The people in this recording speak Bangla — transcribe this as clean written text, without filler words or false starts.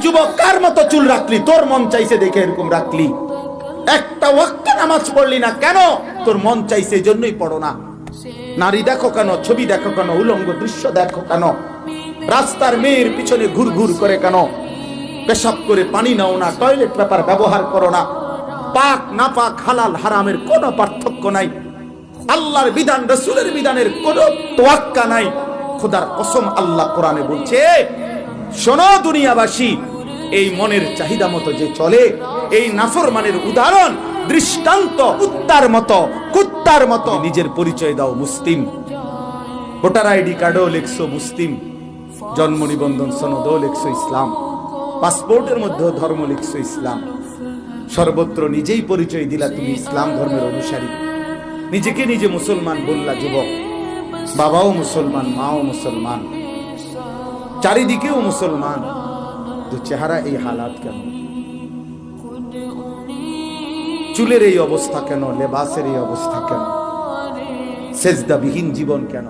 যুবক কার মতো চুল রাখলি? তোর মন চাইছে দেখে এরকম রাখলি। একটা ওয়াক্ত নামাজ পড়লি না কেন? তোর মন চাইছে এজন্যই পড়ো না। নারী দেখো কেন, ছবি দেখো কেন, উলঙ্গ দৃশ্য দেখো কেন, রাস্তার মেয়ের পিছনে ঘুর ঘুর করে কেন, পেশাব করে পানি নাও না, টয়লেট পেপার ব্যবহার করো না। পাক না পাক, হালাল হারামের কোনো পার্থক্য নাই। আল্লাহর বিধান রাসূলের বিধানের কোনো তোয়াক্কা নাই। খোদার কসম আল্লাহ কোরআনে বলছে, শোনো দুনিয়াবাসী, এই মনের চাহিদা মতো যে চলে, এই নাফরমানের উদাহরণ দৃষ্টান্ত কুত্তার মতো। নিজের পরিচয় দাও মুসলিম, ভোটার আইডি কার্ডও লেখছো মুসলিম, জন্ম নিবন্ধন সনদও লেখছো ইসলাম, পাসপোর্টের মধ্যেও ধর্ম লিখছো ইসলাম, সর্বত্র নিজেই পরিচয় দিলা তুমি ইসলাম ধর্মের অনুসারী। নিজেকে নিজে মুসলমান বললা যুবক, বাবাও মুসলমান, মাও মুসলমান, চারিদিকেও মুসলমান, তো চেহারা এই হালাত কেন? চুলের এই অবস্থা কেন? লেবাসের এই অবস্থা কেন? সেজদাবিহীন জীবন কেন?